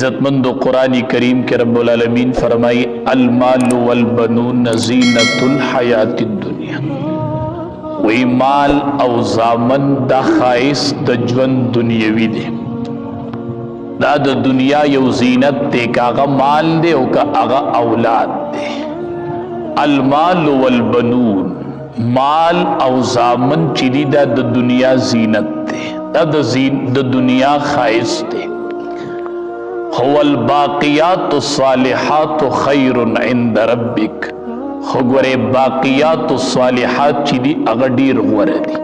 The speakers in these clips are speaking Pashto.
عزتمند قرآن کریم کے رب العالمین فرمائی المال والبنون زینت الحیات الدنیا، وی مال او زامن دا خائص دا جوان دنیاوی دے، دا دا دنیا یو زینت دے کہ آغا مال دے او کہ آغا اولاد دے۔ المال والبنون، مال او زامن چیدی دا دا دنیا زینت دے، دا دا دنیا خائص دے۔ هو الباقیات الصالحات خیر عند ربک، خگورے باقیات الصالحات چیدی اغا دیر غور دی۔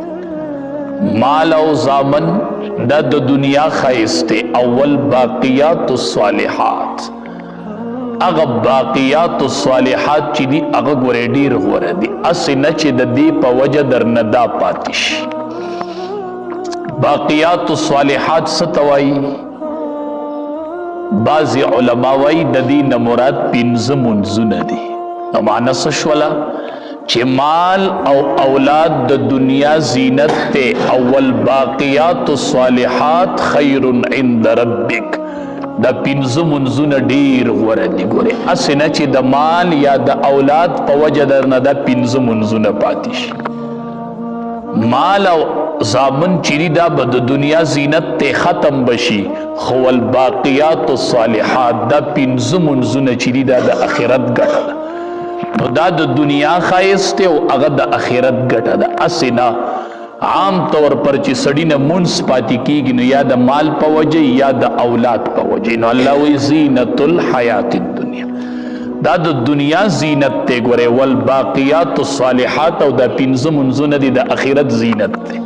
مال او زامن دا دا دنیا خائص دے، اول باقیات الصالحات، اغا باقیات الصالحات چی دی اغا گوری دیر غور دی، اسی نچی دا دی پا وجہ در ندا پاتش۔ باقیات الصالحات ستوائی، بعضی علماء دا دی نموراد پینز منزون دی، معنی سشولا چی مال او اولاد دا دنیا زینت تے، اول باقیات الصالحات خیر عند ربک، دا پینزو منزون دیر غور دی گوری، اسی نا چی دا مال یا دا اولاد پا وجہ درنا دا پینزو منزون پاتیش۔ مال او زامن چیری دا با دا دنیا زینت تے ختم بشی، خو الباقیات الصالحات دا پینزو منزون چیری دا دا اخیرت گٹا دا، نو دا دا دنیا خائص تے او اغا دا اخیرت گٹا دا، اسی نا عام طور پر چی سڑی نے منس پاتی کی گی نو یا دا مال پا وجہ یا دا اولاد پا وجہ، نو اللہ وی زینت الحیات الدنیا، دا دا دنیا زینت تے گورے، والباقیات الصالحات او دا پینزو منزون دی دا اخیرت زینت تے،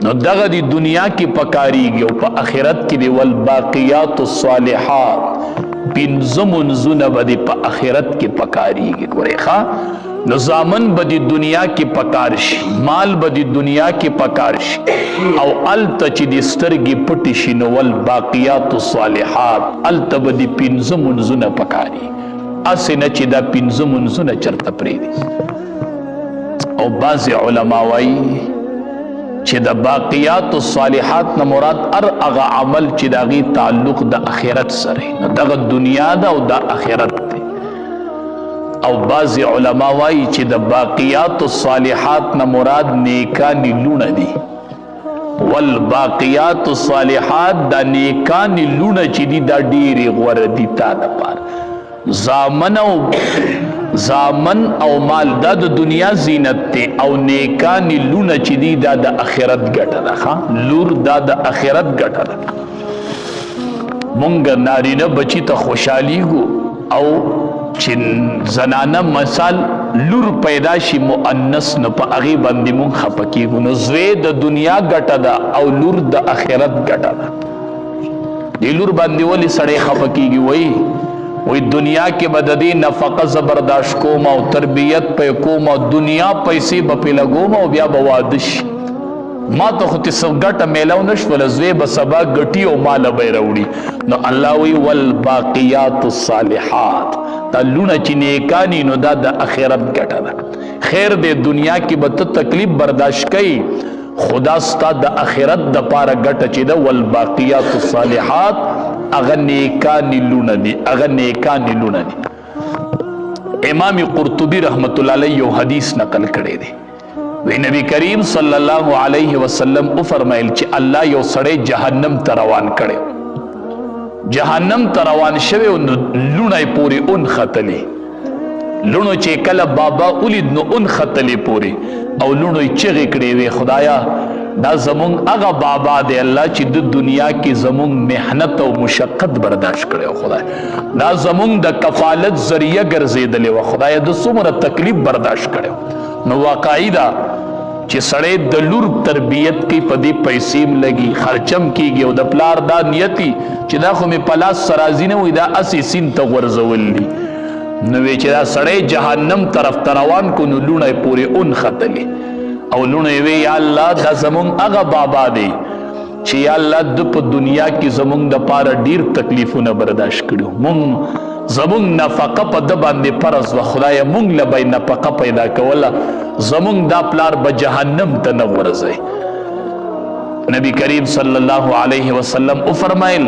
نو دا دی دنیا کی پکاری گی او پا اخیرت کی دی والباقیات الصالحات، پینزو منزون با دی پا اخیرت کی پکاری گی گورے خواہ، نظامن بدی دنیا کی پکارشی، مال بدی دنیا کی پکارشی، او علتا چی دی سترگی پٹشی نو والباقیات الصالحات، علتا بدی پینزو منزون پکاری، اسی نا چی دا پینزو منزون چرتا پریدی۔ او بعض علماء وائی چی دا باقیات الصالحات نموراد ار اغا عمل چی دا غی تعلق دا اخیرت سرے، دا دنیا دا او دا اخیرت دے۔ او بعض علماء وائی چی دا باقیات الصالحات نموراد نیکانی لون دی، والباقیات الصالحات دا نیکانی لون چی دی دا دیری غور دی تا دا پار، زامن او مال دا دا دنیا زینت تے، او نیکانی لون چی دی دا دا اخیرت گٹا دا، خواہ لور دا دا اخیرت گٹا دا۔ منگا نارینا بچی تا خوشحالی گو، او چن زنانا مثال لور پیدا شی مؤنس نو پا اغی بندی مون خپکی گو، نو زوی دا دنیا گٹا دا او لور دا اخیرت گٹا دا۔ دی لور بندی ولی سڑے خپکی گی وی دنیا کے بددی نفقہ زبرداشت کوما و تربیت پہ کوما و دنیا پیسی بپی لگوما و بیا بوادش ما تو خود سب گٹا میلاو نشول زوی بسبا گٹی و مالا بے روڑی، نو اللہ وی والباقیات الصالحات، تا لونا چی نیکانی نو دا دا اخیرت گٹا دا، خیر دے دنیا کی بتا تکلیف برداشت کئی، خدا ستا دا اخیرت دا پارا گٹا چی دا والباقیات الصالحات، اغا نیکانی لونا دی، اغا نیکانی لونا دی۔ امام قرطبی رحمت اللہ علیہ یو حدیث نقل کرے دے، وی نبی کریم صلی اللہ علیہ وسلم او فرمائل چی اللہ یو سڑے جہنم تروان کرے، جہنم تروان شوے لونای پوری ان خطلی، لونو چے کل بابا اولید نو ان خطلی پوری، او لونوی چغی کڑے وی خدایا دا زمونگ اغا بابا دے اللہ چی دو دنیا کی زمونگ محنت و مشقت برداشت کرے خدایا، دا زمونگ دا کفالت ذریعہ گرزے دلے و خدایا دا سمر تکلیف برداشت کرے، نو واقعی دا چی سڑے دلور تربیت کی پدی پیسیم لگی خرچم کی گی او دا پلار دا نیتی چی دا خو میں پلاس سرازی نوی دا اسی سین تا غرزول لی، نوی چی دا سڑے جہنم طرف تروان کو نو لونای پوری ان خطلی، او لونای وی یا اللہ دا زمونگ اغا بابا دے چی یا اللہ دپ دنیا کی زمونگ دا پارا دیر تکلیفو نا برداشت کرو، مونگ زمونگ نفقہ پا دباندے پرز و خدای مونگ لبای نفقہ پیدا کولا، زمونگ دا پلار با جہنم تا نورزے۔ نبی کریم صلی اللہ علیہ وسلم او فرمائل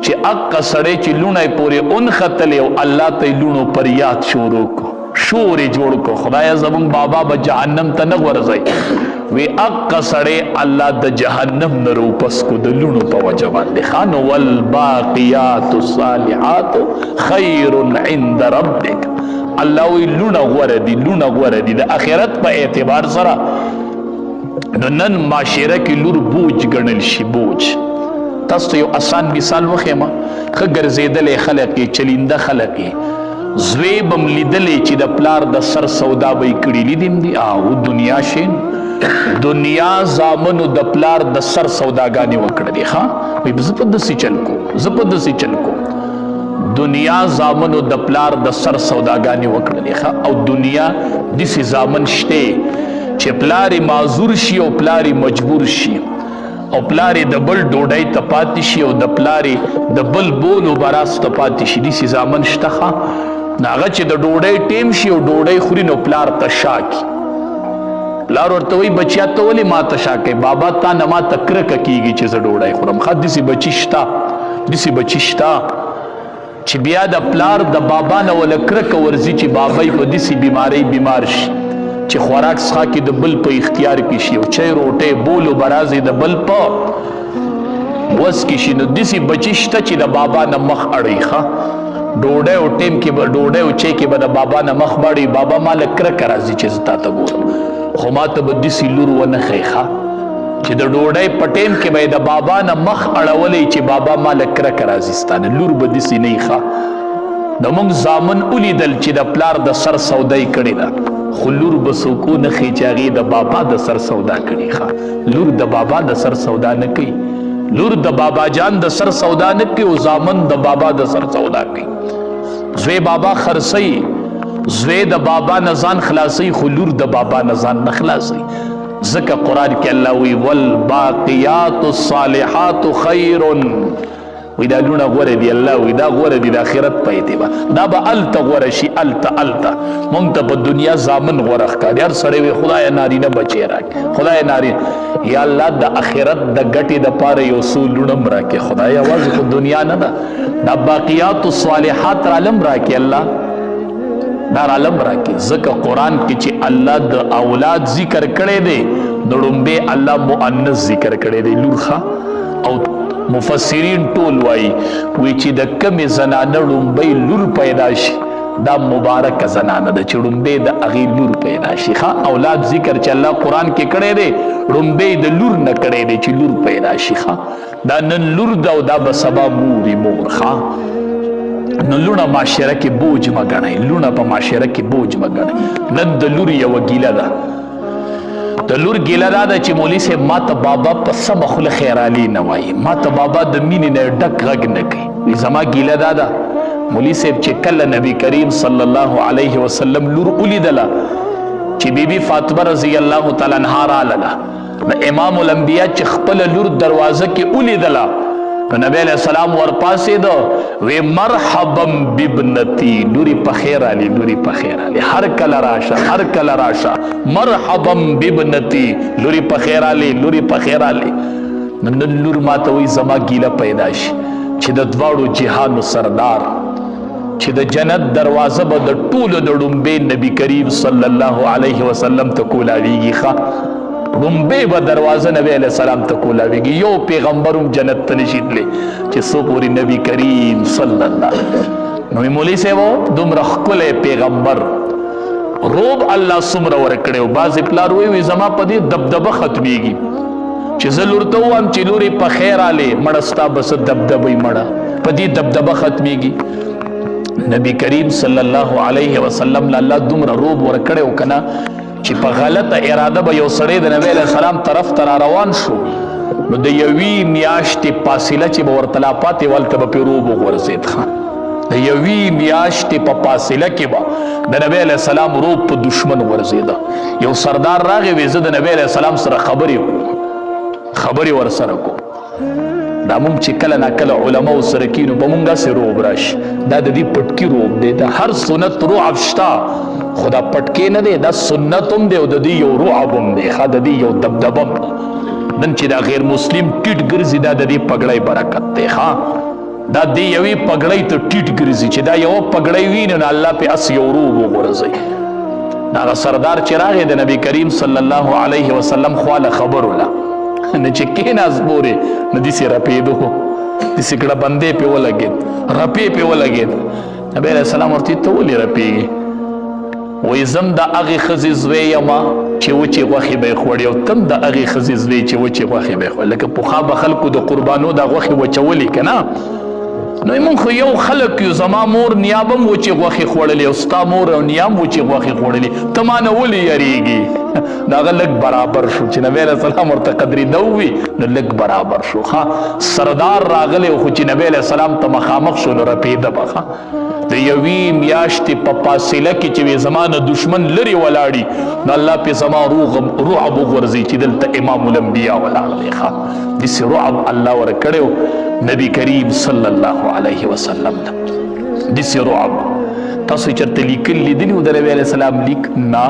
چې اقا سړی چې لونه پورې اون ختلی او الله ته لونو پر یاد شروع کو شور جوړ کو خدایا زمون بابا به جهنم ته نه ورځي وی اقا سړی الله د جهنم نه روپس کو د لونو په وجه باندې خان والباقیات الصالحات خیر عند ربک الله وی لونه غوره دي د اخرت په اعتبار سره نن معاشره کې لور بوج ګڼل شي بوج. تاسو ته یو آسان مثال وښیم ښه ګرځېدلی خلک یې چلینده خلک یې زوی بم لیدلی چې د پلار د سر سودا به یې کړي لیدیم دي او دنیا شین دنیا زامنو د پلار د سر سوداګانې وکړلې ښه وایي زه په داسې چل کوم دنیا زامنو د پلار د سر سوداګانې وکړلې ښه او دنیا داسې زامن شته چې پلاری معذور شي او پلاری مجبور شي او پلاری د بل ډوډۍ ته پاتې شي او د پلاری د بل بولو براس ته پاتې شي داسې زامن شته ښه هغه چې د ډوډۍ ټیم شي او ډوډۍ خوري نو پلار ته شا کي پلار ورته وایي بچیا ته ولې ما ته شا کوې بابا تا نه ما ته کرکه کېږي چې زه ډوډۍ خورم ښه داسې بچي شته چې بیا د پلار د بابا نه وله کرکه ورځي چې بابا یې په داسې بیمارۍ بیمار شي چې خوراک څښا کې د بل په اختیار کې شي او چای روټۍ بولو برازي د بل په وس کې شي نو داسې بچي شته چې د بابا نه مخ اړوي ښه ډوډۍ او ټیم کې به ډوډۍ او چای کې به د بابا نه مخ باړي بابا ما له کرکه راځي چې زه تا ته ګورم خو ما ته به داسې لور ونه ښیي ښه چې د ډوډۍ په ټیم کې به د بابا نه مخ اړولی چې بابا ما له کرکه راځي ستا نه لور به داسې نه وي ښه زموږ زامن ولیدل چې د پلار د سر سودا یې کړې ده خو لور به څوک ونه ښیي چې هغې د بابا د سر سودا کړې ښه لور د بابا د سر سودا نه کوي لور د بابا جان د سر سودا نه کوي او زامن د بابا د سر سودا کوي زوی بابا خرڅوي زوی د بابا نه ځان خلاصوي خو لور د بابا نه ځان نه خلاصوي ځکه قرآن کې الله وی والباقیات الصالحات خیر وی دا لونه غوره دي الله وی دا غوره دي د آخرت په اعتبار دا به الته غوره شي الته مونږ ته په دنیا زامن غوره ښکاري هر سړی وی خدایه نارینه بچی راکړي خدایه نارینه یا الله د آخرت د ګټې دپاره یو څو لونه م راکړي خدایه یوازې خو دنیا نه ده دا باقیات الصالحات رالم راکړي الله دا رالم راکړي ځکه قرآن کې چې الله د اولاد ذکر کړی دی د ړومبې الله مؤنث ذکر کړی دی لور ښه او مفسرین ټول وایي چې د کمې زنانه ړومبۍ لور پیدا شي دا مبارکه زنانه ده چې ړومبۍ د هغې لور پیدا شي ښه اولاد ذکر چې الله قرآن کې کړی دی ړومبۍ د لور نه کړی دی چې لور پیدا شي ښه دا نن لور ده او دا به سبا موري مور ښه نو لونه معاشره کې بوج مه ګڼئ لونه په معاشره کې بوج مه ګڼئ نن د لور یوه ګیله ده د لور ګیله دا ده چې مولوي صاحب ما ته بابا په سمه خوله خیرالي نه وایي ما ته بابا د مینې نه ډک غږ نه کوي وایي زما ګیله دا ده مولوي صاحب چې کله نبي کریم صلی الله علیه وسلم لور ولیدله چې بیبي فاطمه رضی الله تعالی عنها راغله د امام الانبیا چې خپله لور دروازه کې ولیدله نبی علیہ السلام ورپاسېده وی مرحبا بابنتی لوري په خیر علي لوري په خیر علي هر کله راشه مرحبا بابنتی لوري په خیر علي لوري په خیر علي نن لور ماته وی زما ګیله پیدا شي چې د دواړو جهانو سردار چې د جنت دروازه به د ټولو د ړومبې نبی کریم صلی الله علیه وسلم ته کولاویږي ښه ړومبې به دروازه نبی علیہ السلام ته کولاویږي یو پیغمبر هم جنت ته نشي تللی چې څو پورې نبی کریم صلی الله نو مولوي صاحب دومره ښکلی پیغمبر روب الله څومره ورکړی و بعضې پلار وایي زما په دې دبدبه ختمیږي چې زه لور ته ووایم چې لورې په خیر آلې مړه ستا به څه دبدبه مړه په دې دبدبه ختمیږي نبی کریم صلی الله علیه وسلم له الله دومره روب ورکړی و که نه چې په غلطه اراده به یو سړی د نبی علیه السلام طرف ته را روان شو نو د یوې میاشتې فاصله چې به ورته لا پاتې هلته به پرې روب وغورځېد د یوې میاشتې په فاصله کې به د نبی علیه السلام روب په دشمن غورځېده یو سردار راغی وی زه د نبی علیه السلام سره خبرې ورسره کوم دا مونږ چې کله ناکله علماو سره کینو به مونږ هسې روب راشي دا د دې پټکي روب دی د هر سنت رعب شته خو دا پټکې نه دی دا سنت هم دی او د دې یو رعب هم دی ښه د دې یو دبدبه هم نن چې دا غیر مسلم ټیټ ګرځي دا د دې پګړی برکت دی ښه دا دی یوی پګړی ته ټیټ ګرځي چې دا یو پګړی وي نو الله په اس یو روب وغورځي. دا سردار چې راغی د نبی کریم صلی الله علیه وسلم خواله خبر ولا نه چې کیناس بورې نه دي سره پیدو دي سکړه بندې په ولګید رپی په ولګید. نبی علیہ السلام ورته ته ولې رپیږي؟ وې زم د هغې ښځې زوی یمه چې وچې غوښې به یې خوړې او تم د هغې ښځې زوی چې وچې غوښې به یې خوړې. لکه پخوا به خلکو د قربانو دا غوښې وچولې که نه نو مونږ خو یو خلک یو. زما مور نیا به م وچې غوښې خوړلې او ستا مور او نیا م وچې غوښې خوړلې ته ما نه ولې یریږي؟ د هغه لږ برابر شو چې نبی علیه السلام ورته قدرېده ووي نو لږ برابر شو. ښه سردار راغلی خو چې نبی علیه السلام ته مخامخ شو نو رپېده به. ښه د یوې میاشتې په فاصله کې چې وې زما نه دشمن لرې ولاړي نو الله پې زما رعب وغورځي چې دلته امام الانبیا ولاړ دی. ښه داسې رعب الله ورکړی نبی کریم صلی الله علیه وسلم ته داسې رعب. تاسو چېرته لیکل لیدلي و د نبی علیه السلام لیک؟ نه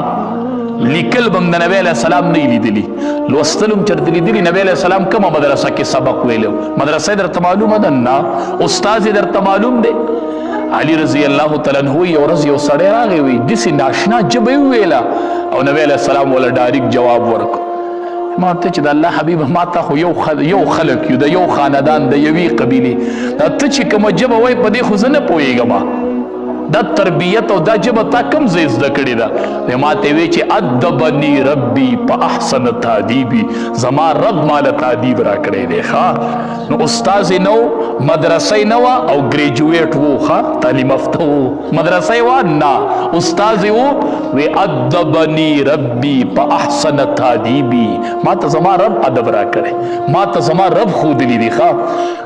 لیکل به هم د نبی علیه السلام نه لیدلي. لوستل هم چېرته لیدلي؟ نبی علیه السلام کومه مدرسه کې سبق ویلی و؟ مدرسه یې درته معلومه ده؟ نه. استاد یې درته معلوم دی؟ علی رضی الله تعالی عنہ یو ورځ یو سړی راغی وی داسې ناشنا ژبه یې وویله او نبی علیه السلام وله ډایرکټ جواب ورکړ. ما ورته چې د الله حبیبه ما ته خو یو خلک یو د یو خاندان د یوې قبیلې دا ته چې کومه ژبه وایې په دې خو زه نه پوهېږم دا تربیت او دا ژبه تا کوم ځای زده کړې ده؟ ما ته وی چې ادبني ربي په احسن تادیبي زما رب ماله تادیب راکړی دی. ښه نو استاذ یې نه و مدرسه یې نه وه او ګریجویټ و. ښه تعلیم یافته و مدرسه یې وه نه استاذ یې و. وی ادبني ربي په احسن تادیبي ما ته زما رب ادب راکړی ما ته زما رب ښودلی دی. ښه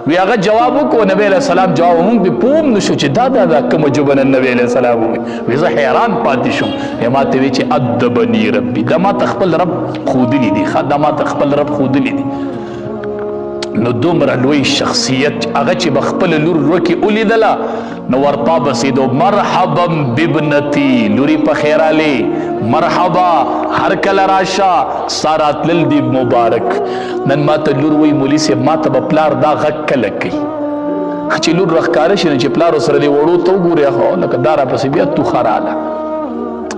وی هغه جواب وکړو نبی علیه السلام جواب مونږ بې پوه هم نه شو چې دا کومه ژبه نن نبی علیه السلام وی زه حیران پاتې شوم. ما ته وی چې ادبني ربي دا ما ته خپل رب ښودلی دی. ښه دا ما ته خپل رب ښودلی دی. نو دومره لوی شخصیت هغه چې به خپله لور وکې ولیدله نو ورپا بسېدو مرحبا بابنتي لوري په خیرالې مرحبا هر کله راشه ستا راتلل دی مبارک. نن ما ته لور وی مولي صاحب ما ته به پلار دا غږ کله کوي چې لور راښکاره شي نو چې پلار ورسره دې وړو ته وګورې لکه دا راپسې بیا توخه راله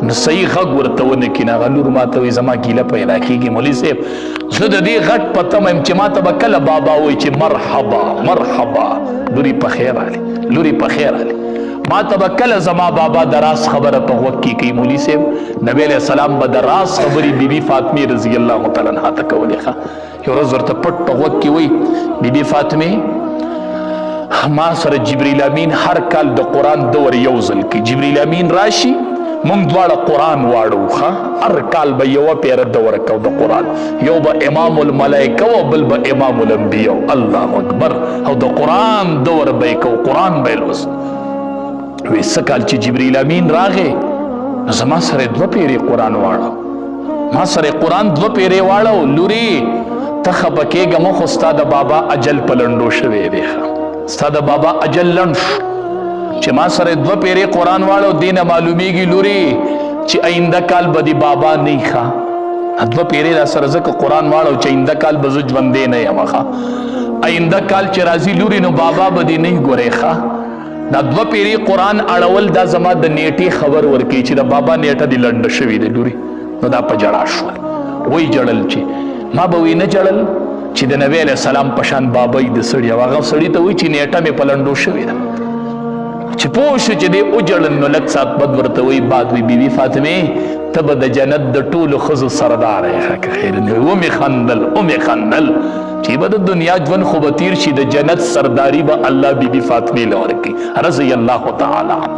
نو صحیح غږ ورته ونه کړي. هغه لور ما ته وایي زما ګیله پیدا کېږي مولي صاحب زه د دې غږ په تمه یم چې ما ته به کله بابا وایي چې مرحبا مرحبا لوري په خیر راغلې لوري په خیر راغلې ما ته به کله زما بابا د راز خبره په غوږ کې کوي. مولي صاحب نبی علیه السلام به د راز خبرې بیبي فاطمې رضی الله تعالی عنها ته کولې. ښه یو ورځ ورته پټ په غوږ کې وایي بیبي فاطمې ما سره جبریل امین هر کال د قرآن دور یو ځل کوي. جبریل امین راشي مونږ دواړه قرآن واړو. ښه هر کال به یوه پیره دوره کوو د قرآن یو به امام الملائکه و بل به امام الانبیا الله اکبر او د قرآن دور به یې کوو قرآن به یې لوست. وی څه کال چې جبریل امین راغی نو زما سره دوه پیرې قرآن واړو ما سره قرآن دوه پیرې واړو. لوري ته خفه کېږه مه خو ستا د بابا اجل په لنډو شوی دی. ستا د بابا اجل لنډ شو چې ما سره دوه پیرې قرآن واړو دینه معلومیږي لوري چې آینده کال به د بابا نه وي. ښه دوه پیرې را سره ځکه قرآن واړو چې آینده کال به زه ژوندی نه یم. ښه آینده کال چې راځي لوري نو بابا به دې نه وي. ګورې ښه دا دوه پیرې قرآن اړول دا زما د نیټې خبر ورکوي چې د بابا نیټه دې لنډه شوې دی لوري. نو دا په ژړا شول وایي ژړل چې ما به وی نه ژړل چې د نبی علیه السلام په شان بابا یې د سړي او هغه سړي ته وایي چې نیټه مې په لنډو شوې ده چې پوه شو چې دی وژړل نو لږ ساعت بعد ورته وایي بعد وی بیبي فاطمې ته به د جنت د ټولو ښځو سردار یې. ښه که خیر نه ومې خندل چې به د دنیا ژوند خو به تیر شي د جنت سرداري به الله بیبي فاطمې له ورکړي رضی الله تعالی عنها.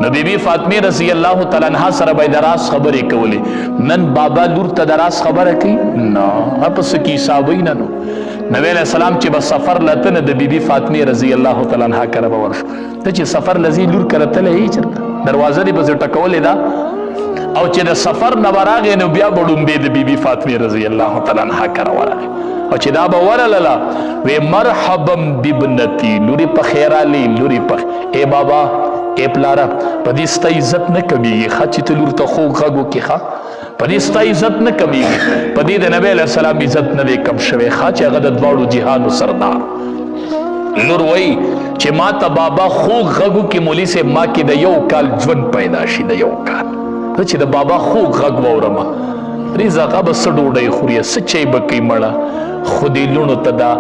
نو بیبي فاطمې رضی الله تعالی عنها سره به د راز خبرې کولې. نن بابا لور ته د راز خبره کوي نه پس کې حسابوي نه. نو نبی علیہ السلام چې به سفر لته نه د بیبي فاطمې رضی الله تعالی عنها کره به ورشو. ته چې سفر لذي لور کره تللی چېرته دروازه دې به زه ټکولې ده او چې د سفر نه به راغې نو بیا به ډومبې د بیبي فاطمې رضی الله تعالی عنها کره ورغې او چې دا به ورلله وی مرحبا بابنتي لوري په خیر علي لوري په ای بابا ای پلاره په دې ستا عزت نه کمیږي. ښه چې ته لور ته خوږ غږ وکړې. ښه په دې ستا عزت نه کمیږي په دې د نبی علیه السلام عزت نه دی کم شوی. ښه چې هغه د دواړو جهانو سردار. لور وایي چې ما ته بابا خوږ غږو کې مولي صاحب ما کې د 1 کال ژوند پیدا شي د 1 کال چې د بابا خوږ غږ واورم رزاقه به څه ډوډۍ خوري څه چای به کوي مړه خو دې لوڼو ته دا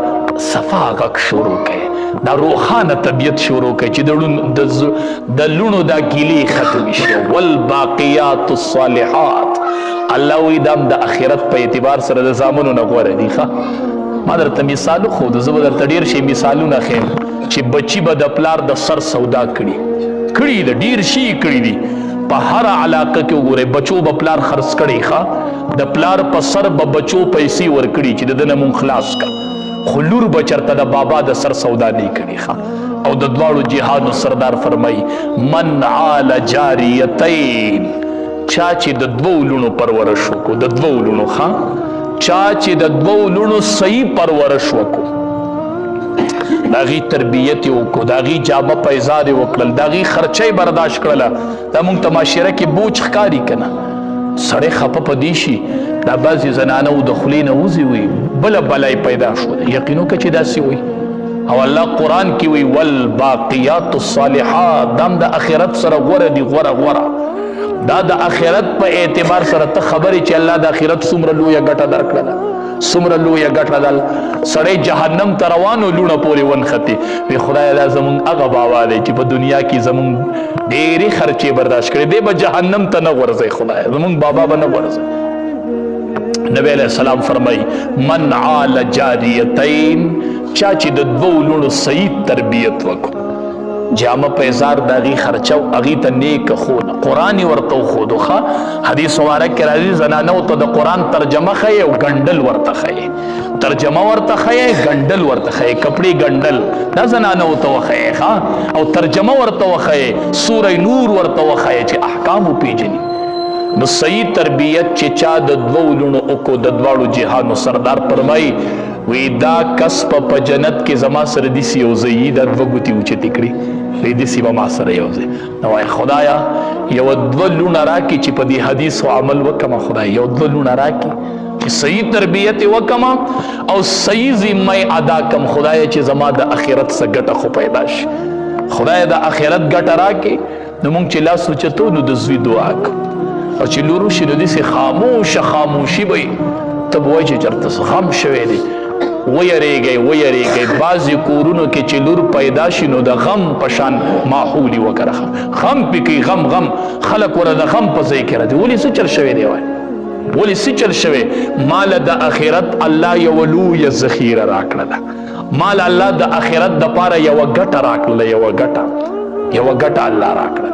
صفا غږ شروع کوي دا روښانه طبیعت شروع کوي چې د لوڼو دا ګیلې ختمې شي والباقیات الصالحات الله وی دام د آخرت په اعتبار سره د زامنو نه غوره دي ښه ما درته مثال خو د زه به درته ډېر شي مثالونه ښیم چې بچي به د پلار د سر سودا کړي د ډېر شي کړي دي په هر علاقه کې وګورئ بچو به پلار خرڅ کړي ښه د پلار په سر به بچو پیسې ورکړي چې د ده نه مونږ خلاص کا خو لور به چېرته د بابا د سر سودا نه کړي ښه او د دواړو جهادو سردار فرمایي من عال جاریتین چا چې د 2 لونو پرورش وکړو د 2 لونو ښه چا چې د 2 لونو صحیح پرورش وکړو د هغې تربیت یې وکړو د هغې جامه پیزار یې وکړل د هغې خرچه یې برداشت کړله دا مونږ ته معاشره کې بوج ښکاري که نه سړی خفه په دې شي دا بعضې زنانه د خولې نه وځي وي بله بلای پیدا شو یقینو که چې داسې وي او الله قرآن کې وي والباقیات الصالحات دا هم د آخرت سره غوره دي غوره دا د آخرت په اعتبار سره ته خبرې چې الله د آخرت څومره لویه ګټه درکړله څومره لویه ګټه ده سړی جهنم ته روان و لوڼه پورې ونښتې وی خدایه دا زمونږ هغه بابا دی چې په دنیا کې زمونږ ډېرې خرچې برداشت کړې دی به جهنم ته نه غورځئ خدایه زمونږ بابا به نه غورځئ نبی علیہ السلام فرمائی من عال جاریتین چا چې د 2 لوڼو صحیح تربیت وکړو جامه پیزار داغي خرچو اغي ته نیک خود قرآن ورته خود خو حدیث مبارک کې راځي زنانو ته د قرآن ترجمه خي او غندل ورته خي ترجمه ورته خي غندل ورته خي کپڑے غندل دا زنانو ته خي ها او ترجمه ورته خي سوره نور ورته خي چې احکام پیژني نو صحیح تربیت چې چا د 2 لونو او کو د دواړو جهانو سردار فرمای وی دا کسب په جنت کې زما سره دي سی او زئی د 2 ګوتی اوچ تکړي دې سی ما سره یو ځای نو خدایا یو 2 لونه راکې چې په دې حدیث او عمل وکما خدای یو 2 لونه راکې چې صحیح تربیت وکما او صحیح ذمه ادا کم خدای چې زما د اخرت څخه ګټه خو پیدا شي خدای د اخرت ګټه راکې نو مونږ چې لاس وچتو نو د زوی دعا کو او چې لورو شي نو دې خاموشي وي تب وای چې چرته خام شوي دي ویریږي بعضې کورونو کې چې لور پیدا شي نو د غم پشان ماحولي وکړه غم پکې غم خلک ور د غم په ځای کې راځي ولې څه چل شوی دی وای ولې څه چل شوی مال د اخرت الله یو لویه ذخیره راکړه مال الله د اخرت د پاره یو ګټه راکړه یو ګټه الله راکړه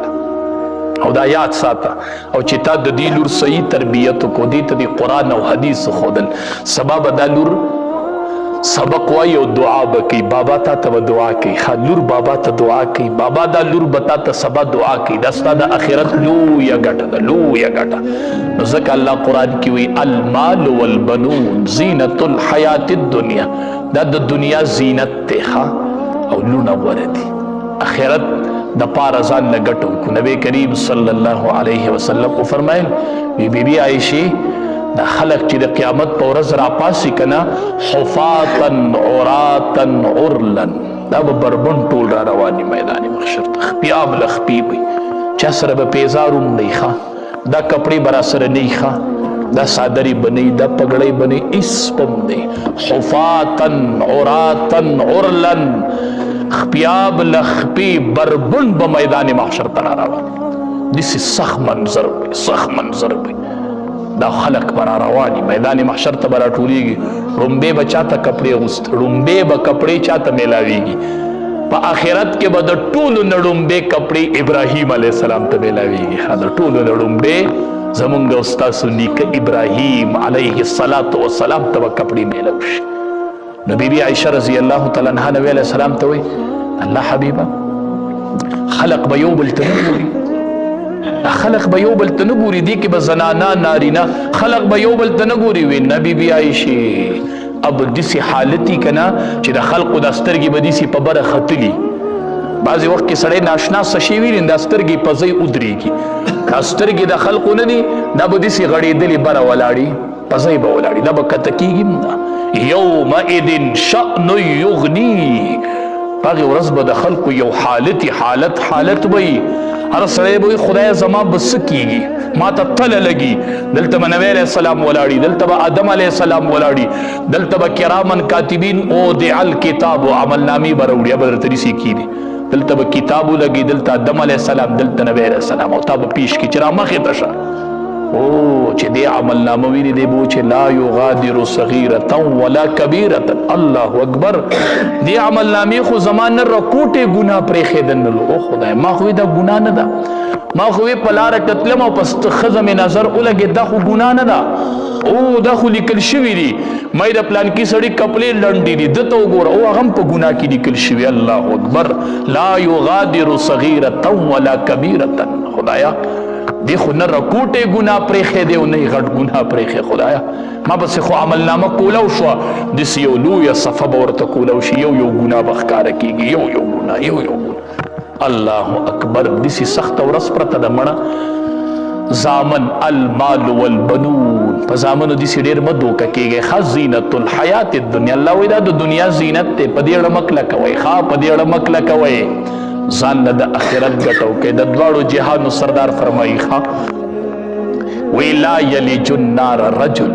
او دا یاد ساته او چې تا د دې لور صحیح تربیت کو دي ته د قرآن او حدیث خودل سبب دا لور سبق وای او دعا بکی بابا تا ته دعا کوي لور بابا ته دعا کوي بابا دا لور بتا ته سبا دعا کوي دا ستاسو د اخرت لویه ګټه نو ځکه الله قرآن کې وی المال والبنون زینت الحیات الدنیا دا د دنیا زینت ته او لونه وردي اخرت د پاره ځان نه ګټو کو نبی کریم صلی الله علیه وسلم کو فرمایل بی عائشہ دا خلق چې د قیامت په ورځ را پاسي کنه حفاتن عراتن عرلن دا به بربند ټول را رواني میدان محشر ته خپیاب لخپی وي چا سره به پیزاروم نه ښه دا کپړې به را سره نه ښه دا صادري بنی دا پګړۍ بنی اسپم دی حفاتن عراتن عرلن خپیاب لخپی بربند به میدان محشر ته را روان دسی سخت منظر وي دا خلق برا رواني میدان محشر ته برا ټولیږي رومبه بچا ته کپڑے غست رومبه به کپڑے چاته میلاویږي په آخرت کې به د ټولو نړومبه کپڑے ابراهیم علیه السلام ته میلاویږي دا ټولو نړومبه زمونږ استاد نیک ابراهیم علیه السلام ته کپڑے میلاوي نو بیبي عائشہ رضی الله تعالی عنها نبی علیہ السلام ته وی الله حبیبه خلق به یو بل ته خلق به یو بل ته نه ګوري دي کې به زنانا نارینا خلق به یو بل ته نه ګوري وي نبی بی عائشہ اب دسی حالتي کنا چې د خلقو د سترګې به دسی په بره ختلی بعضی وخت کې سړی ناشنا سشي وي د سترګې په ځای ودرېږي که سترګې د خلقو نه دي دا به دسی غړېدلې بره ولاړي په ځای به ولاړي دا به کته کېږي یومئذ شأن یغنی پاغه ورځ به د خلکو یو حالت وي. هر سړی به خدای زما بس کیږي، ما ته تله لګي. دلته به نبی علیہ السلام ولاړي، دلته به آدم علیہ السلام ولاړي، دلته به کرامن کاتبین اودع الکتاب عمل نامې به راوړي، به درته رسي کیږي. دلته به کتابو لګي، دلته آدم علیہ السلام، دلته نبی علیہ السلام، او تا به پیش کی چې را مخې ته شه. او چې دې عمل نامه ویني دی به چې لا یغادر صغیرة ولا کبیرة. الله اکبر. دې عمل نامې خو زما نه رکوټې ګناه پرېښېدنلو. او خدای ما خو دا ګناه نه ده، ما خو په لاره کتلم او په ښځه مې نظر ولګېد، دا خو ګناه نه ده. او دا خو لیکل شوي دي، مې د پلانکي سړي کپړې لنډې دي، ده ته وګوره، او هغه هم په ګناه کې لیکل شوي. الله اکبر. لا یغادر صغیرة ولا کبیرة. خدایا دی خو نه رکوټې ګناه پرېښې دی او نه یې غټ ګناه پرېښې. خدایا ما پسې خو عمل نامه کوله شوه، داسې یو لویه صفه به ورته کوله شي، یو ګناه به ښکاره کېږي، یو ګناه، یو ګناه. الله اکبر. داسې سخته ورځ پرته ده مړه. زامن المال والبنون، په زامنو داسې ډېر مه دوکه کېږئ. ښه زینت الحیات الدنیا، الله وایي دا د دنیا زینت دی، په دې اړه مه کلکه کوئ. په دې اړه مه کلکه کوئ. ځان له د آخرت ګټه وکړئ. د دواړو جهانو سردار فرمایي وی لا یلج النار رجل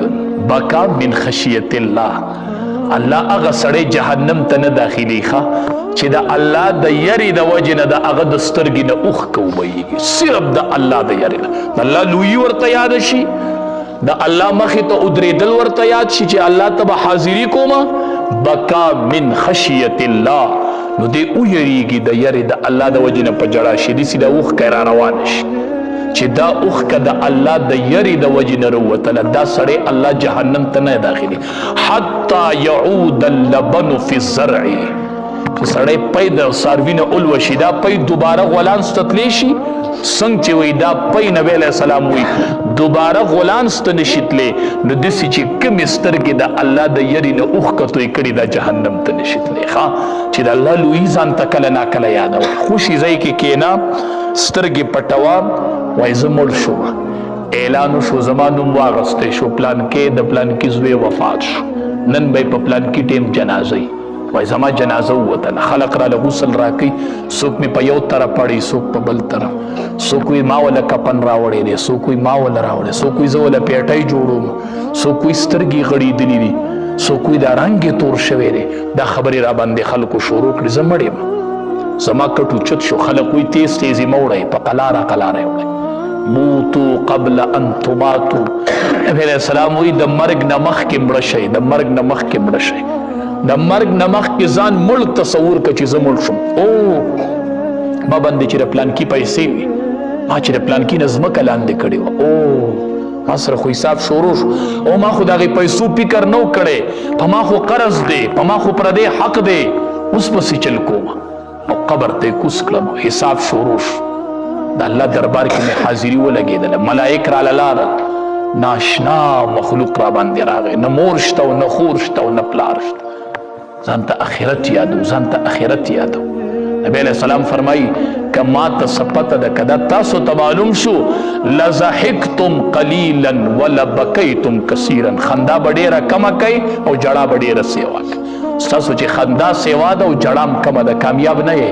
بکا من خشیت الله. الله هغه سړی جهنم ته نه داخلي چې د الله د یری د وجې نه د هغه د سترګې نه اوښکه وبهیږي، صرف د الله د یری نه. د الله لویي ورته یاد شي، د الله مخې ته ودرېدل ورته یاد شي چې الله ته به حاضري کومه. بکا من خشیت الله، نو دی ویریږي د یری د الله د وجې نه په ژړا شي، داسې د اوښکه را روانه شي چې دا اوښکه د الله د یری د وجې نه راووتله. دا سړی الله جهنم ته نه داخلي. حتی یعود اللبن فی الزرع، چې سړی پی د څاروي نه الوشي، دا پی دوباره غولانس ته تلی شي. څنګه چې وایي دا پی نبی علیہ السلام وایي دوباره غولانس ته نشي تلی، نو داسې چې کومې سترګې د الله د یری نه اوښکه توی کړي دا جهنم ته نشي تلی. چې د الله لویي ځان ته کله ناکله یادوه. خوشي ځای کې کښېنه، سترګې پټوه، وایي زه مړ شوم، اعلان وشو، زما نوم واغستی شو، پلانکې د پلانکي زوی وفات شو، نن به یې په پلانکي ټیم جنازه وي. وایي زما جنازه ووتله، خلق راله غسل راکوي، څوک مې په یو طرف پړی، څوک په بل طرف، څوک وایي ما وله کفن راوړی دی، څوک وایي ما وله راوړی، څوک وایي زه وله پیټی جوړوم، څوک وایي سترګې غړېدلي دي، څوک وایي دا رنګ یې تور شوی دی. دا خبرې را باندې خلکو شروع کړي. زه مړ یم، زما کټ اوچت شو. خلک وایي تیز تیز یې مه وړئ، په قلاره قلاره یې وړئ. موتو قبل ان تماتو. نبی علیہ السلام وایي د مرګ نه مخکې مړه شئ، د مرګ نه مخکې مړه شئ. د مرګ نه مخکې ځان مړ تصور کړه چې زه مړ شم. او ما باندې چې د پلانکي پیسې وي، ما چې د پلانکي نه ځمکه لاندې کړې وه، او ما سره خو حساب شروع شو. او ما خو د هغې پیسو فکر نه و کړی، په ما خو قرض دی، په ما خو پردی حق دی، اوس پسې چل کوم. او قبر ته یې کوز کړم، حساب شروع شو. د الله دربار کې مې حاضري ولګېدله، ملایک راله لاړل، ناشنا مخلوق را باندې راغی، نه مور شته او نه خور شته او نه پلار شته. ځان ته آخرت یادو، ځان ته آخرت یادو. نبی علیہ السلام فرمایي که ما ته څه پته ده، که دا تاسو ته معلوم شو، لضحکتم قلیلا ولبکیتم کثیرا. خندا به ډېره کمه کوئ او جړا به ډېره سیوا کوئ. ستاسو چې خندا سیوا ده او جړام کمه ده، کامیاب نه یې.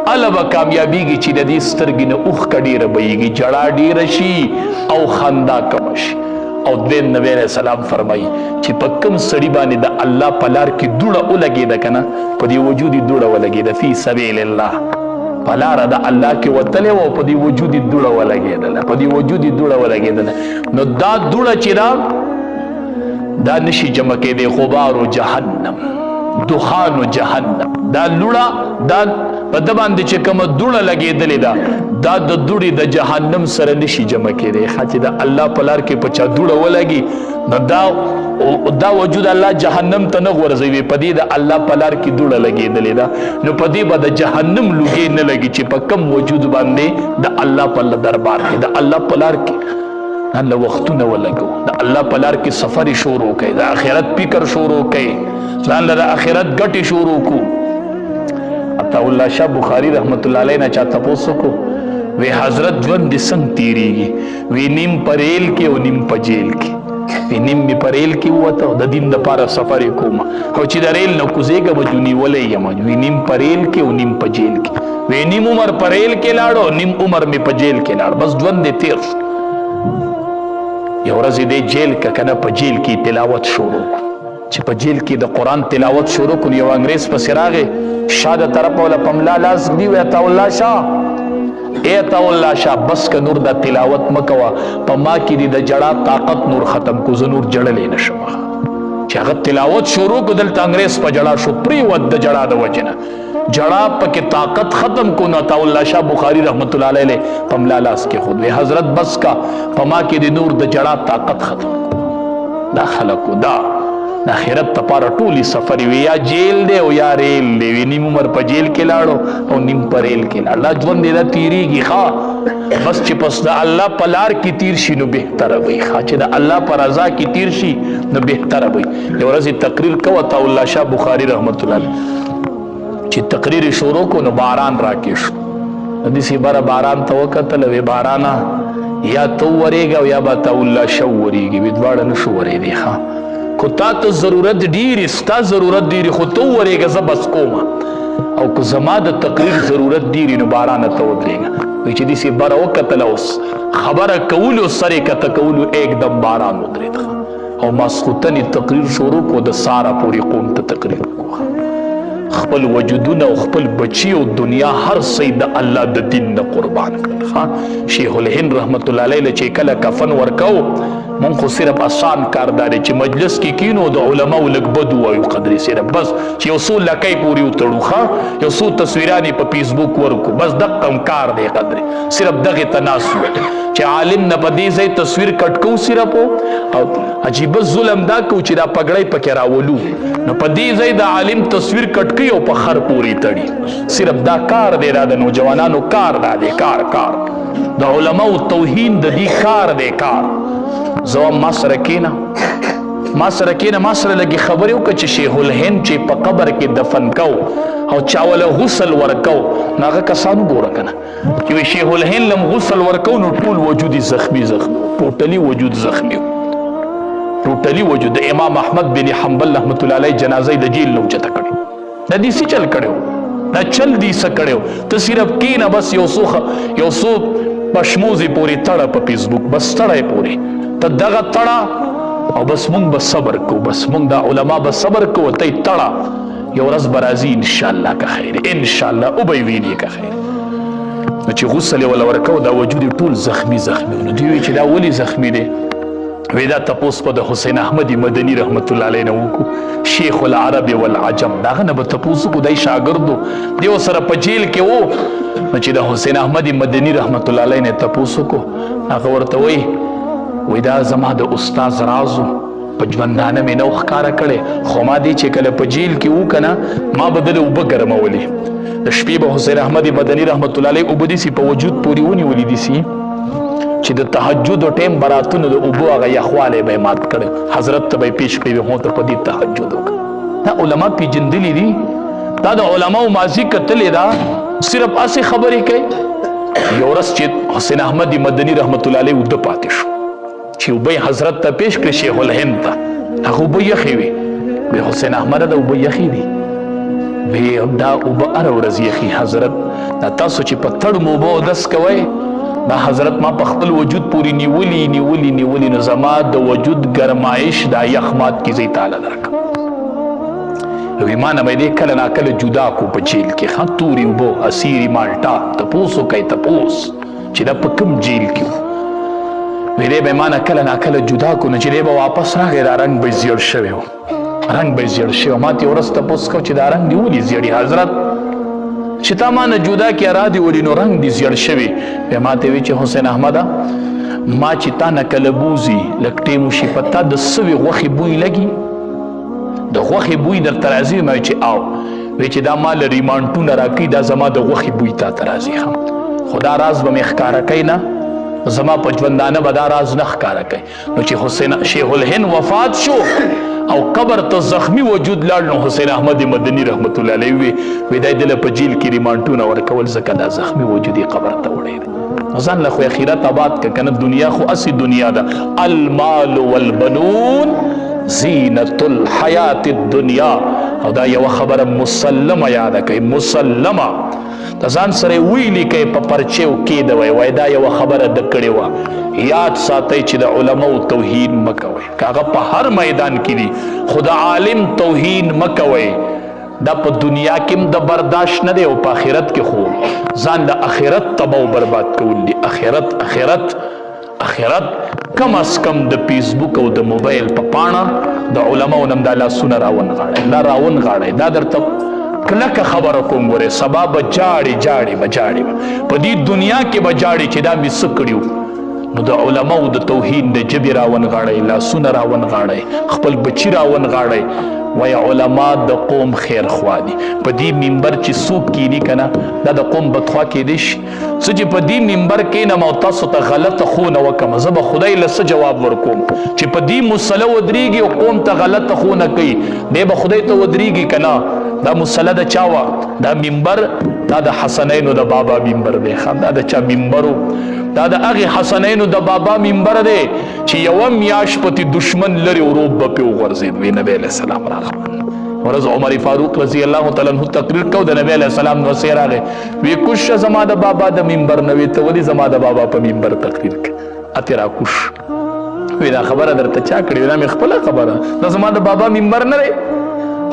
هله به کامیابیږي چې د دې سترګې نه اوښکه ډېره بهیږي، جړا ډېره شي او خندا کمه شي. او دویم نبی علیہ السلام فرمایي چې په کوم سړي باندې د الله په لار کې دوړه ولګېده که نه، په دې وجود یې دوړه ولګېده، فی سبیل الله، په لاره د الله کې وتلی و او په دې وجود یې دوړه ولګېدله، په دې وجود یې دوړه ولګېدله. نو دا دوړه چې دا نشي جمع کېدی. غبار جهنم، دخان جهنم، دا لوړه، دا په ده باندې چې کومه دوړه لګېدلې ده، دا د دوړې د جهنم سره نشي جمع کېدی. چې د الله په لار کې په چا دوړه ولګي، نو دا وجود الله جهنم ته نه غورځوي، په دې د الله په لار کې دوړه لګېدلې ده، نو په دې به د جهنم لوګې نه لګي چې په کم وجود باندې د الله په دربار کې، د الله په لار کې ځان له وختونه ولګو، د الله په لار کې سفر شروع کړئ، د آخرت فکر شروع کړئ، ځان له د آخرت ګټې شروع کړو. عطاءالله شاه بخاري رحمت الله علیه نه چا تپوس وکړو، وی حضرت ژوند دې څنګه تېرېږي؟ وی نیم په ریل کې او نیم په جیل کې. نیم می په ریل کې ووته د دین دپاره سفر یې کوم او چې د ریل نه کوزېږم جو نیولی یم وی نیم په ریل کې او نیم په جیل کې وی نیم عمر په ریل کې لاړو نیم عمر مې په جیل کې لاړ بس ژوند دې تیر شو یو ورځ دې جیل که کنه په جیل کې تلاوت شروع چې په جیل کې د قرآن تلاوت شروع کړو یو انګریز پسې راغی شاه د طرفه ولا په ملا لاس دی وی عطاالله شاه اے عطاالله شاه بس که نور دا تلاوت مکوه په ما کې دی د جړا طاقت نور ختم کو زه نور جړلی نشم چې هغه تلاوت شروع کو دلته انګریز په جړا شو پریوت د جړا د وجې نه جړا پکې طاقت ختم کو نو عطاالله شاه بخاري رحمت الله علیه په ملا لاس کې خود وی حضرت بس کا په ما کې دی نور د جړا طاقت ختم کو دا خلقو دا د آخرت دپاره ټولې سفر وي یا جیل دی او یا ریل دی وي نیم عمر په جیل کې لاړو او نیم په ریل کې لاړ دا ژوند دی دا تیریږي ښه بس چې پس د الله په لار کې تیر شي نو بهتره وي ښه چې د الله په رضا کې تیر شي نو بهتره وي یو ورځ تقریر کوه عطاالله شاه بخاري رحمت الله علیه چې تقریر شروع کو نو باران راکې شو داسې بره باران ته وکتل وی بارانه یا ته وورېږه او یا به عطاالله شاه وورېږي وي دواړه نشو ورېدی ښه خو تا ته ضرورت ډیری ستا ضرورت ډیری خو ته وورېږه زه بس کومه او که زما د تقریر ضرورت ډیری نو بارانه ته ودرېږه وایي چې داسې بره وکتله اوس خبره کولو سر یې کته کولو ایکدم باران ودرېد او ماسخوتن یې تقریر شروع کو د ساره پورې قوم ته تقریر وکړو خپل وجودونه او خپل بچي او دنیا هر څه د الله د دین نه قربان کړل شیخ الهند رحمت الله علیه چې کله کفن ورکو مونږ خو صرف آسان کار داري چې مجلس کې کینو د علماو لږ بد ووایو قدرې صرف بس چې یو څو لکۍ پورې وتړو ښه یو څو تصویرانې په فیسبوک ورکو بس دقه کار دی قدرې صرف دغې ته ناست وو چې عالم نه په دې ځای تصویر کټ کوو صرف او عجیبه ظلم دا کوو چې دا پګړۍ پکې راولو نو په دې ځای د عالم تصویر کټ کوي او په خر پورې تړي صرف دا کار دی دا د نوجوانانو کار دا دی کار د علماو توهین د دې کار دی کار زه ما سره کېنه ما سره لږې خبرې وکړه چې شیخ الهند چې په قبر کې دفن کو او چا وله غسل ورکو نو هغه کسان وګوره که نه چې وایي شیخ الهند لم غسل ورکو نو ټول وجود یې زخمي ټوټلي وجود زخمي ټوټلي وجود د امام احمد بن حنبل رحمت الله علیه جنازه یې د جیل نه اوچته کړې دا دې څه چل کړی دا چل دې څه کړی ته صرف کېنه بس یو څو پشموزې پورې تړه په فیسبوک بس تړه یې پورې ته دغه تړه او بس مونږ به صبر کو بس مونږ دا علما به صبر کو ته یې تړه یو ورځ به راځي انشاءالله که خیر انشاءالله او به یې وینې که خیر نو چې غسل یې وله ورکو دا وجود یې ټول زخمي نو دوی وایي چې دا ولې زخمي دی وی دا تپوس په د حسین احمد مدني رحمت الله علیه نه وکړو شیخ العرب والعجم د هغه نه به تپوس وکړو دی شاګرد و دی ورسره په جیل کې و نو چې د حسین احمد مدني رحمت الله علیه نه تپوس وکړو هغه ورته وی دا زما د استاز رازو په ژوندانه مې نه و ښکاره کړی خو ما دی چې کله په جیل کې و که نه ما به دله اوبه ګرمولې د شپې به حسین احمد مدني رحمت الله علیه اوبه داسې په وجود پورې ونیولې داسې چې د تهجد و ټیم براتونو د اوبو هغه یخوالی به یې مات کړی حضرت ته به یې پیش کړی وي هو ته په دې تهجد وکړه دا علما پیژندلي دي دا د علماو ماضي کتلې ده صرف هسې خبرې کوي یو ورځ چې حسین احمد مدني رحمت الله علیه اوده پاتې شو چې اوبه یې حضرت ته پیش کړې شیخ الهند ته هغه اوبه یخې وي وی حسین احمد دا اوبه یخې دي وی دا اوبه هره ورځ یخي حضرت دا تاسو چې په تړم اوبه اودس کوئ دا حضرت ما په خپل وجود پوری نیولی نو زما د وجود گرمایش دا یخ مات کی زی تعالی درکم ایمان مې دې کله نا کله جدا کو په جیل کې خطوري وبو اسيري مالټا تپوسو کوي تپوس چې دا په کوم جیل کې وې دې به مان کله نا کله جدا کو نه چې دې به واپس راغی دا رنگ به زیړ شوی و ما ته ورس تپوس کو چې دا رنگ دی ولې زیړی حضرت چې تا ما نه جدا کې را دي ولې نو رنگ دی زیړ شوی به ما ته وی چې حسین احمد ما چې تا نه کله بوزي لکټې مو شي پتا د سوي غوخي بوی لګي د غوخي بوی در ترازی مې چې آو وی چې دا مال ریمانټونه راکې دا زما د غوخي بوی تا ترازی هم خدا راز به مخ کار کینا زما په ژوندانه به دا راز نه ښکارا کوي نو چې حسین شیخ الهند وفات شو او قبر ته زخمی وجود لاړ نو حسین احمد مدني رحمت الله علیه وی دای دل په جیل کې ریمانټونه ورکول زکه دا زخمی وجودي قبر ته وړي ځان له خو اخرت آباد که کنه دنیا خو اسی دنیا ده المال والبنون زینت الحیات الدنیا او دا یو خبره مسلمه یاده کوي مسلمه د ځان سره ویلی کوي په پرچیو کې دی وای دا یو خبره د کړې وه یاد ساتئ چې د علماو توهین مه کوئ که هغه په هر میدان کې دي خو د عالم توهین مه کوئ دا په دنیا کې هم د برداشت نه دی او په آخرت کې خو ځان د آخرت تباہ و برباد کول دي آخرت کم از کم د فیسبوک او د موبایل په پاڼه د علماو نم دا لاسونه راون غاړئ دا درته کلکه خبره کوم ګورئ سبا به جاړې په دې دنیا کې به جاړې چې دا مې څه کړي نو د علماو د توهین د ژبې راون غاړئ لاسونه راون غاړئ خپل بچي راون غاړئ وای علما د قوم خیر خوا دي په دې منبر چې څوک کینی کنه دا د قوم بدخوا کېدی شي څه چې په دې منبر کینم او تاسو ته غلطه خونه وکم زه به خدای له څه جواب ورکوم چې په دې مسله ودرېږي او قوم ته غلطه خونه کوي دی به خدای ته ودرېږي کنه دا مسله د چا وه دا منبر دا د حسنینو د بابا منبر دی دا د چا منبرو دا د هغې حسنینو د بابا منبر دی چې یوه میاشت پتې دشمن لرې وروب به پې وغورځېد وی نبی علیه السلام راغله ورځ عمر فاروق رضی الله تعالی عنه تقریر کو د نبی علیه السلام نو سې راغی وی کوش زما د بابا د منبر نه وی ته ولې زما د بابا په منبر تقریر کوې اتې راکوش وی دا خبره درته چا کړې وی دا مې خپله خبره دا زما د بابا منبر نه دی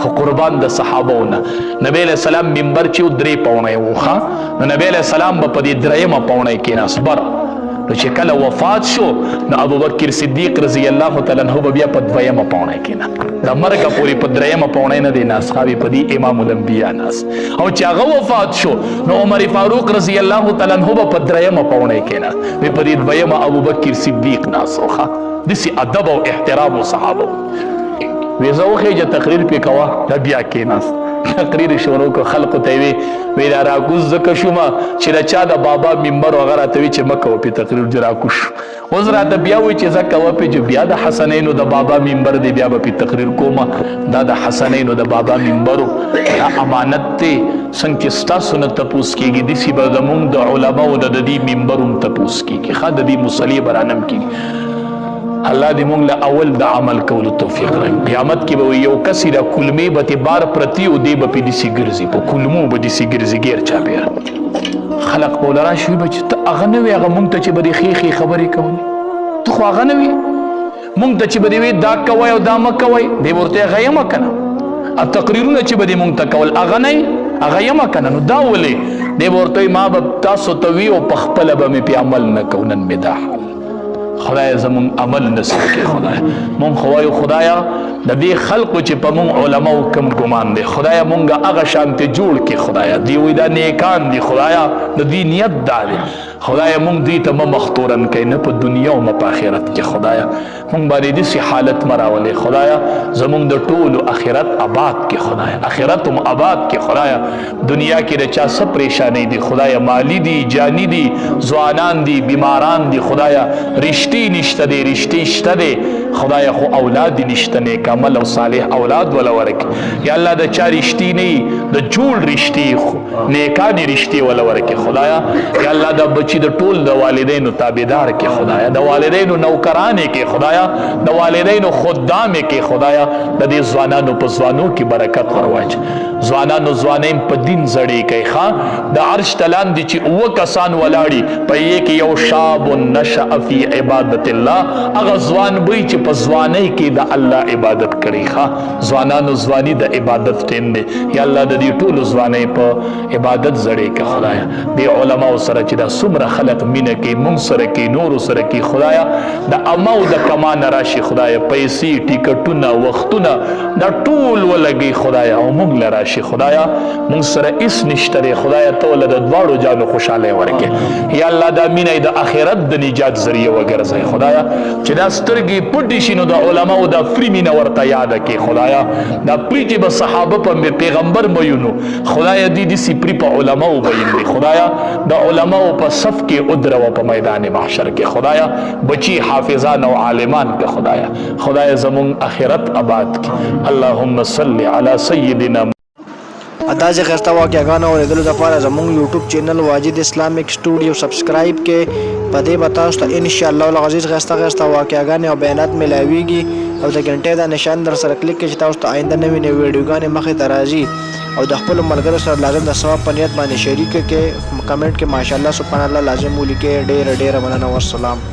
خو قربان د صحابهونه نبی علیہ السلام منبر چې 3 پاونه وخه نو نبی علیہ السلام په دې 3 پاونه کې نصبر نو چې کله وفات شو نو ابوبکر صدیق رضی الله تعالی عنہ بیا په 2 پاونه کې نه د مرګ پوری په 3 پاونه نه دی ناس خاوی په دې امام الانبیاء ناس او چې هغه وفات شو نو عمر فاروق رضی الله تعالی عنہ په 3 پاونه کې نه په دې 2 ابوبکر صدیق ناس وخه دسی ادب او احترام صحابه ویزه وخیجه تقریر پی کوا دا بیا کیناست تقریر شروع که خلقو تیوی وی دا راکوز زکا شما چې دا چا دا بابا منبر وغیره تیوی چې مکو پی تقریر جو راکوش اوز را دا بیا وی چې زکا وپی جو بیا دا حسنینو دا بابا منبر دی بیا با پی تقریر کوما دا دا حسنینو دا بابا منبرو دا امانت تی سنگ چستا سنت تپوس کی گی دیسی با دمون دا علماء دا دی منبرم تپوس کی گی خواه دا دی مصلی برانم کی الله دې مونږ له اول د عمل کولو توفیق راکړي قیامت کې به یو کس د کلمې به بار پرتی او دی به په دې سي ګرځي په کلمو به دې سي ګرځي غیر چا بیر خلق بولرا شوی به چې هغه نه وي هغه مونږ ته چې به خې خبرې کوي ته خو هغه نه وي مونږ ته چې به وي دا کوي او دا م کوي دی ورته غیم کنه ا تقریرونه چې به مونږ ته کول هغه نه هغه یم کنه نو دا ولې دی ورته ما به تاسو ته وی او په خپل به مې په عمل نه کوونن مداح خدای زمون عمل نصیب کړي خدای مون خوایو خدایا د دې خلقو چې په مون علماء کم ګمان دي خدایا مونږه هغه شانته جوړ کړي خدایا دی وې دا نیکان دي خدایا د دې نیت دالي خدایا مونږ دې ته مختورن کړي نه په دنیا او په آخرت کې خدایا مونږ باندې دې حالت مراولې خدایا زمون د ټولو آخرت آباد کې خدایا آخرت هم آباد کې خدایا دنیا کې د چا څه پریشانی دي خدایا مالی دي جانی دي ځوانان دي بیماران دي خدایا رشتي نشته دي رشتي شته دي خدایا خو اولاد نشته نیک عمل او صالح اولاد ولا ورک یا الله د چا رشتي نه د جوړ رشتي نیکانی رشتي ولا ورک خدایا یا الله د بچی د ټول د والدینو تابعدار کې خدایا د والدینو نوکران کې خدایا د والدینو خدام کې خدایا د دې ځوانانو په ځوانو کې برکت ورواچ ځوانانو ځوانین په دین زړی کوي ښا د عرش تلان دي چې او کسان ولاړی په یې کې یو شاب نشأ فی عبادت الله هغه ځوان وي چې په ځوانۍ کې د الله عبادت کوي ښا ځوانانو ځواني د عبادت ټیم دی یا الله د دې ټولو ځوانۍ په عبادت زړی کې خدایا دې علماء سره چې دا څومره خلق مینه کې مونږ سره کې نور سره کې خدایا د امو د کمان راشي خدایا پیسې ټیکټونه وختونه دا ټول ولګي خدایا او مونږ لراشي خدایا مونږ سره اس نشته خدایا ته ول د دواړو جانو خوشاله ورکه یا الله دا مینه د اخرت د نجات ذریعہ وګرځي خدایا چې دا سترګې پټې شینو د علماء د فری مینه ورته یاد کې خدایا دا پریټي به صحابه په پیغمبر مېونو خدایا دې دې سپری په علماء وبین خدایا د علماء په صف کې ادرو په میدان محشر کې خدایا بچی حافظان او عالمان کې خدایا زمون اخرت آباد کې اللهم صل علی سیدنا دا چې خسته واقعګانو اوریدلو لپاره زموږ یوټیوب چینل واجد اسلامیک سټوډیو سبسکرایب کې په دې به تاسو ته ان شاء الله العزیز خسته واقعګانې او بیانات ملاویږي او د غنټې دا نشان در سره کلیک کړئ چې تاسو ته آینده نوې ویډیوګانې مخې ته راځي او د خپل ملګرو سره لازم د ثواب په نیت باندې شریک کې کمنټ کې ماشاءالله سبحان الله لازم ولیکئ. ډېر مننه والسلام.